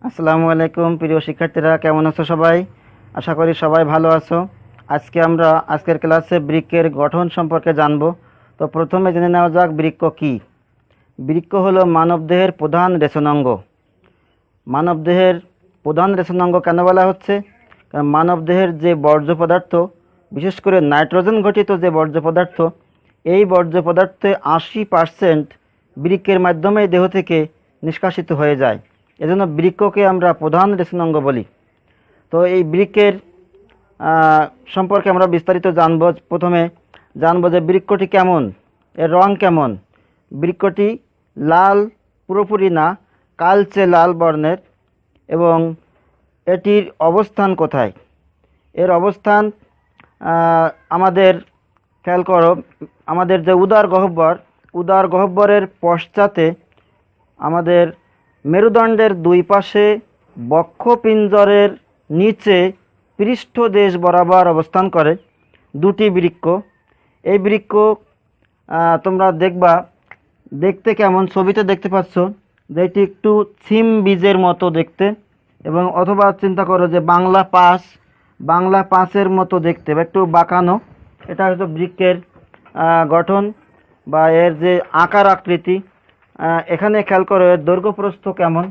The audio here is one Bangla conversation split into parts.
আসসালামু আলাইকুম প্রিয় শিক্ষার্থীরা, কেমন আছো সবাই? আশা করি সবাই ভালো আছো। আজকে আমরা আজকের ক্লাসে বৃক্কের গঠন সম্পর্কে জানব। তো প্রথমে জেনে নেওয়া যাক বৃক্ক কী। বৃক্ক হলো মানবদেহের প্রধান রেচনাঙ্গ। মানবদেহের প্রধান রেচনাঙ্গ কেন বলা হচ্ছে? কারণ মানবদেহের যে বর্জ্য পদার্থ, বিশেষ করে নাইট্রোজেন ঘটিত যে বর্জ্য পদার্থ, এই বর্জ্য পদার্থে 80% বৃক্কের মাধ্যমেই দেহ থেকে নিষ্কাশিত হয়ে যায়। এজন্য বৃক্ককে আমরা প্রধান রেচনাঙ্গ বলি। তো এই বৃক্কের সম্পর্কে আমরা বিস্তারিত জানব। প্রথমে জানব যে বৃক্কটি কেমন, এর রং কেমন। বৃক্কটি লাল, পুরোপুরি না, কালচে লাল বর্ণের। এবং এটির অবস্থান কোথায়? এর অবস্থান আমাদের খেয়াল করো, আমাদের যে উদর গহ্বরের পশ্চাতে আমাদের মেরুদণ্ডের দুই পাশে বক্ষপিঞ্জরের নিচে পৃষ্ঠদেশ বরাবর অবস্থান করে দুটি বৃক্ক। এই বৃক্ক তোমরা দেখতে কেমন, ছবিতে দেখতে পাচ্ছ যে এটি একটু সিম বীজের মতো দেখতে, এবং অথবা চিন্তা করো যে বাংলা পাঁচের মতো দেখতে বা একটু বাঁকানো। এটা হয়তো বৃক্কের গঠন বা এর যে আকার আকৃতি। এখানে খেয়াল করো এর দৈর্ঘ্য প্রস্থ কেমন।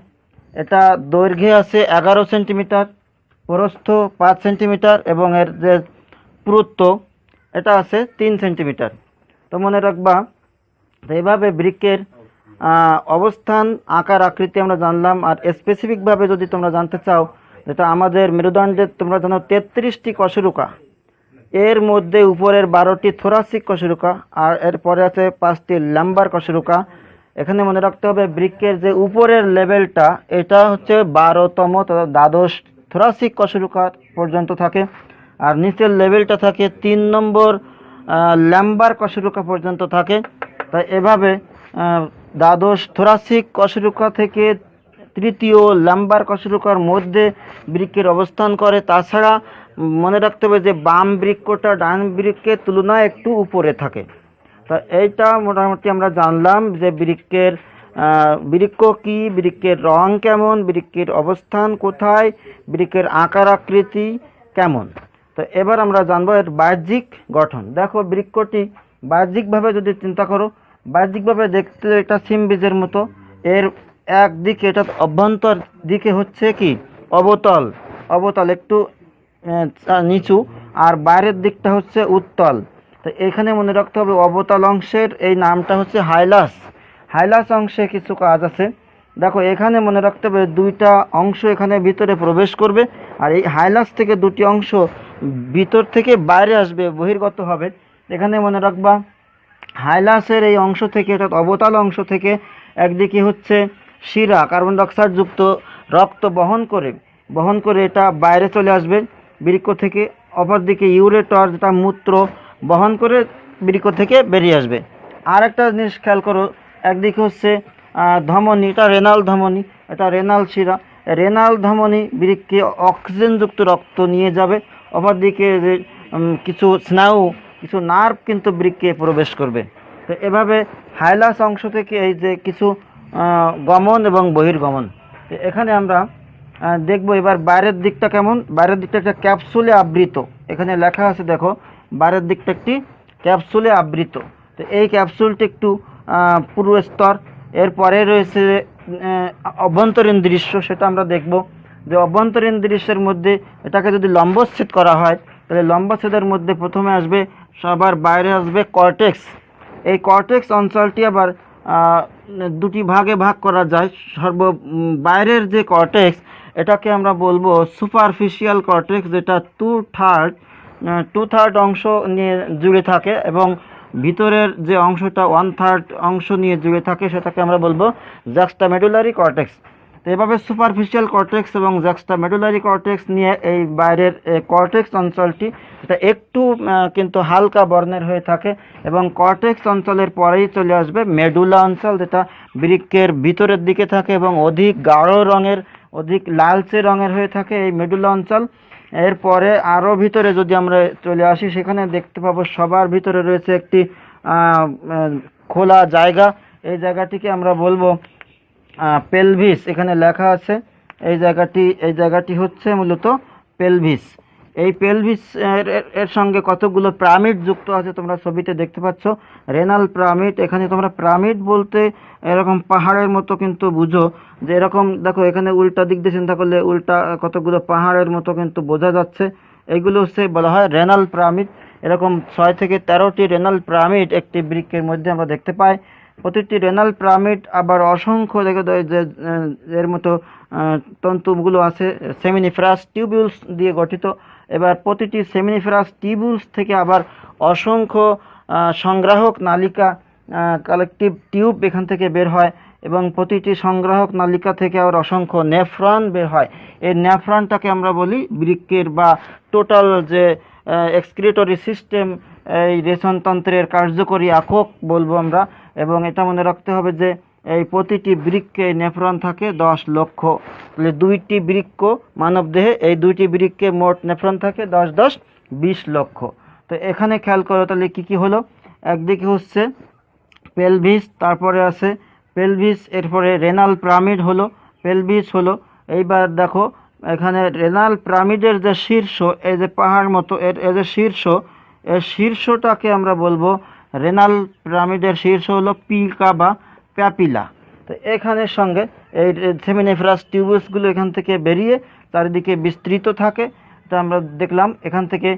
এটা দৈর্ঘ্যে আছে 11 সেন্টিমিটার, প্রস্থ 5 সেন্টিমিটার, এবং এর যে পুরুত্ব এটা আছে 3 সেন্টিমিটার। তো মনে রাখবা, এইভাবে বৃক্কের অবস্থান, আকার আকৃতি আমরা জানলাম। আর স্পেসিফিকভাবে যদি তোমরা জানতে চাও, যেটা আমাদের মেরুদণ্ডের তোমরা জানো 33টি কশেরুকা, এর মধ্যে উপরের 12টি থোরাসিক কশেরুকা, আর এরপরে আছে 5টি লাম্বার কশেরুকা। এখানে মনে রাখতে হবে বৃক্কের যে উপরের লেভেলটা, এটা হচ্ছে 12তম দ্বাদশ থোরাসিক কশেরুকা পর্যন্ত থাকে, আর নিচের লেভেলটা থাকে 3 নম্বর লাম্বার কশেরুকা পর্যন্ত থাকে। তাই এভাবে দ্বাদশ থোরাসিক কশেরুকা থেকে তৃতীয় লাম্বার কশেরুকার মধ্যে বৃক্কের অবস্থান করে। তাছাড়া মনে রাখতে হবে যে বাম বৃক্কটা ডান বৃক্কের তুলনায় একটু উপরে থাকে। তা এইটা মোটামুটি আমরা জানলাম যে বৃক্ক কি, বৃক্কের রং কেমন, বৃক্কের অবস্থান কোথায়, বৃক্কের আকার আকৃতি কেমন। তো এবার আমরা জানবো এর বাহ্যিক গঠন। দেখো বৃক্কটি বাহ্যিকভাবে যদি চিন্তা করো, বাহ্যিকভাবে দেখতে এটা সিম বীজের মতো। এর একদিকে, এটা অভ্যন্তর দিকে হচ্ছে কি অবতল একটু নিচু, আর বাইরের দিকটা হচ্ছে উত্তল। তো এখানে মনে রাখতে হবে অবতল অংশের এই নামটা হচ্ছে হাইলাস অংশে কিছু কাজ আছে। দেখো এখানে মনে রাখতে হবে দুইটা অংশ এখানে ভিতরে প্রবেশ করবে, আর এই হাইলাস থেকে দুটি অংশ ভিতর থেকে বাইরে আসবে, বহির্গত হবে। এখানে মনে রাখবা হাইলাসের এই অংশ থেকে, অর্থাৎ অবতল অংশ থেকে একদিকে হচ্ছে শিরা, কার্বন ডাইঅক্সাইড যুক্ত রক্ত বহন করে এটা বাইরে চলে আসবে বৃক্ক থেকে। অপরদিকে ইউরেটর, যেটা মূত্র বহন করে বৃক্ক থেকে বেরিয়ে আসবে। আর একটা জিনিস খেয়াল করো, একদিকে হচ্ছে ধমনী, এটা রেনাল শিরা। রেনাল ধমনী বৃক্কে অক্সিজেনযুক্ত রক্ত নিয়ে যাবে। অপরদিকে যে কিছু স্নায়ু, কিছু নার্ভ কিন্তু বৃক্কে প্রবেশ করবে। তো এভাবে হাইলাস অংশ থেকে এই যে কিছু গমন এবং বহির্গমন। তো এখানে আমরা দেখব এবার বাইরের দিকটা কেমন। বাইরের দিকটা একটা ক্যাপসুলে আবৃত, এখানে লেখা আছে দেখো, বাইরের দিকটা একটি ক্যাপসুলে আবৃত। তো এই ক্যাপসুলটি একটু পুরু স্তর। এরপরে রয়েছে অভ্যন্তরীণ দৃশ্য, সেটা আমরা দেখব যে অভ্যন্তরীণ দৃশ্যের মধ্যে এটাকে যদি লম্বচ্ছেদ করা হয়, তাহলে লম্বচ্ছেদের মধ্যে প্রথমে আসবে, সবার বাইরে আসবে কর্টেক্স। এই কর্টেক্স অঞ্চলটি আবার দুটি ভাগে ভাগ করা যায়। বাইরের যে কর্টেক্স, এটাকে আমরা বলবো সুপারফিশিয়াল কর্টেক্স, যেটা টু থার্ড অংশ নিয়ে জুড়ে থাকে, এবং ভিতরের যে অংশটা 1/3 অংশ নিয়ে জুড়ে থাকে, সেটাকে আমরা বলবো জাক্সটামেডুলারি কর্টেক্স। তো এভাবে সুপারফিশিয়াল কর্টেক্স এবং জাক্সটামেডুলারি কর্টেক্স নিয়ে এই বাইরের কর্টেক্স অঞ্চলটি, এটা একটু কিন্তু হালকা বর্ণের হয়ে থাকে, এবং কর্টেক্স অঞ্চলের পরেই চলে আসবে মেডুলা অঞ্চল, যেটা বৃক্কের ভিতরের দিকে থাকে এবং অধিক গাঢ় রঙের, অধিক লালচে রঙের হয়ে থাকে এই মেডুলা অঞ্চল। এরপরে আরও ভিতরে যদি আমরা চলে আসি, সেখানে দেখতে পাবো সবার ভিতরে রয়েছে একটি খোলা জায়গা। এই জায়গাটিকে আমরা বলবো পেলভিস। এখানে লেখা আছে এই জায়গাটি হচ্ছে মূলত পেলভিস। এই পেলভিস এর সঙ্গে কতগুলো পিরামিড যুক্ত আছে তোমরা ছবিতে দেখতে পাচ্ছ, রেনাল পিরামিড। এখানে তোমরা পিরামিড বলতে এরকম পাহাড়ের মতো কিন্তু বুঝো, যে এরকম দেখো এখানে উল্টা দিক দিয়ে চিন্তা করলে উল্টা কতগুলো পাহাড়ের মতো কিন্তু বোঝা যাচ্ছে। এইগুলো হচ্ছে বলা হয় রেনাল পিরামিড। এরকম 6 থেকে 13টি রেনাল পিরামিড একটি বৃক্কের মধ্যে আমরা দেখতে পাই। প্রতিটি রেনাল পিরামিড আবার অসংখ্য যে এর মতো তন্তুগুলো আছে সেমিনিফেরাস টিউবিউলস দিয়ে গঠিত। এবার প্রতিটি সেমিনিফেরাস টিউবিউলস থেকে আবার অসংখ্য সংগ্রাহক নালিকা কালেকটিভ টিউব এখান থেকে বের হয়, এবং প্রতিটি সংগ্রাহক নালিকা থেকে আবার অসংখ্য নেফ্রন বের হয়। এই নেফ্রনটাকে আমরা বলি বৃক্কের বা টোটাল যে এক্সক্রিটরি সিস্টেম, এই রেচনতন্ত্রের কার্যকরী একক বলবো আমরা। এবং এটা মনে রাখতে হবে যে এই প্রতিটি বৃক্কে নেফ্রন থাকে 10 লক্ষ। তাহলে 2টি বৃক্ক মানবদেহে, এই 2টি বৃক্কে মোট নেফ্রন থাকে 10 10 20 লক্ষ। তো এখানে খেয়াল করো তাহলে কি কি হলো। একদিকে হচ্ছে পেলভিস, তারপরে আছে পেলভিস, এরপরে রেনাল পিরামিড হলো, পেলভিস হলো। এইবার দেখো এখানে রেনাল পিরামিডের যে শীর্ষ, এই যে পাহাড় মতো এর যে শীর্ষ, এর শীর্ষটাকে আমরা বলবো রেনাল পিরামিডের শীর্ষ হলো পিকা বা প্যাপিলা। তো এখানের সঙ্গে এই সেমিনিফেরাস টিউবুসগুলো এখান থেকে বেরিয়ে চারিদিকে বিস্তৃত থাকে। তো আমরা দেখলাম এখান থেকে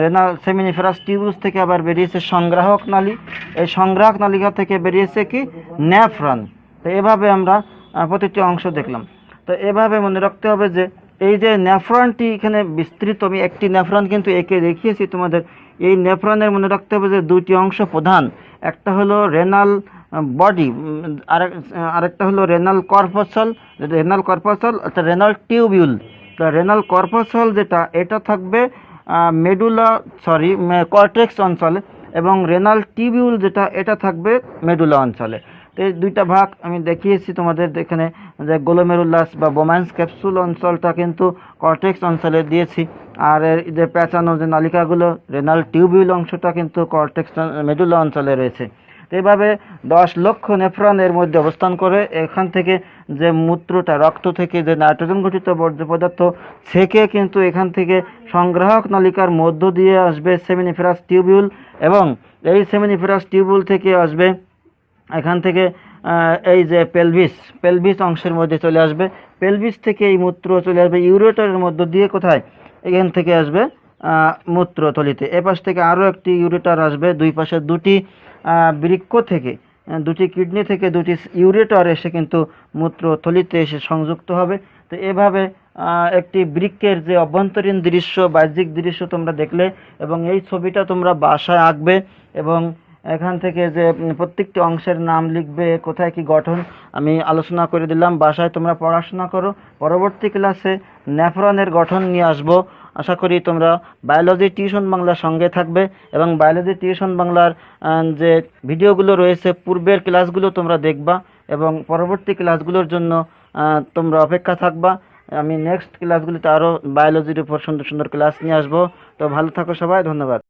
রেনাল সেমিনিফেরাস টিউবুস থেকে আবার বেরিয়েছে সংগ্রাহক নালী, এই সংগ্রাহক নালিকা থেকে বেরিয়েছে কি নেফ্রন। তো এভাবে আমরা প্রতিটি অংশ দেখলাম। তো এভাবে মনে রাখতে হবে যে এই যে নেফ্রনটি এখানে বিস্তৃত, আমি একটি নেফ্রন কিন্তু এঁকে দেখিয়েছি তোমাদের। এই নেফ্রনের মনে রাখতে হবে যে 2টি অংশ প্রধান, একটা হলো রেনাল বডি, আরেকটা হলো রেনাল কর্পাসল। Renal tubule. তো রেনাল কর্পাসল যেটা, এটা থাকবে কর্টেক্স অঞ্চলে, এবং রেনাল টিউবিউল যেটা, এটা থাকবে মেডুলা অঞ্চলে। তো এই 2টা ভাগ আমি দেখিয়েছি তোমাদের। এখানে যে গ্লোমেরুলাস বা বোম্যান্স ক্যাপসুল অঞ্চলটা কিন্তু কর্টেক্স অঞ্চলে দিয়েছি, আর এর যে পেঁচানো যে নালিকাগুলো রেনাল টিউবিউল অংশটা কিন্তু কর্টেক্স মেডুলা অঞ্চলে রয়েছে। তো এইভাবে 10 লক্ষ নেফ্রন এর মধ্যে অবস্থান করে। এখান থেকে যে মূত্রটা, রক্ত থেকে যে নাইট্রোজেন ঘটিত বর্জ্য পদার্থ থেকে কিন্তু এখান থেকে সংগ্রাহক নালিকার মধ্য দিয়ে আসবে সেমিনিফেরাস টিউবিউল, এবং এই সেমিনিফেরাস টিউবিউল থেকে আসবে এখান থেকে এই যে পেলভিস অংশের মধ্যে চলে আসবে। পেলভিস থেকে এই মূত্র চলে আসবে ইউরেটরের মধ্য দিয়ে, কোথায়, এখান থেকে আসবে মূত্রথলিতে। এপাশ থেকে আরও একটি ইউরেটর আসবে, দুই পাশে 2টি বৃক্ক থেকে, 2টি কিডনি থেকে 2টি ইউরেটর এসে কিন্তু মূত্রথলিতে এসে সংযুক্ত হবে। তো এভাবে একটি বৃক্কের যে অভ্যন্তরীণ দৃশ্য, বাহ্যিক দৃশ্য তোমরা দেখলে, এবং এই ছবিটা তোমরা বাসায় আঁকবে, এবং এখান থেকে যে প্রত্যেকটি অংশের নাম লিখবে, কোথায় কি গঠন আমি আলোচনা করে দিলাম। বাসায় তোমরা পড়াশোনা করো। পরবর্তী ক্লাসে নেফ্রনের গঠন নিয়ে আসবো। আশা করি তোমরা বায়োলজি টিউশন বাংলার সঙ্গে থাকবে, এবং বায়োলজি টিউশন বাংলার যে ভিডিওগুলো রয়েছে পূর্বের ক্লাসগুলো তোমরা দেখবা, এবং পরবর্তী ক্লাসগুলোর জন্য তোমরা অপেক্ষা থাকবা। আমি নেক্সট ক্লাসগুলিতে আরও বায়োলজির উপর সুন্দর সুন্দর ক্লাস নিয়ে আসবো। তো ভালো থাকো সবাই, ধন্যবাদ।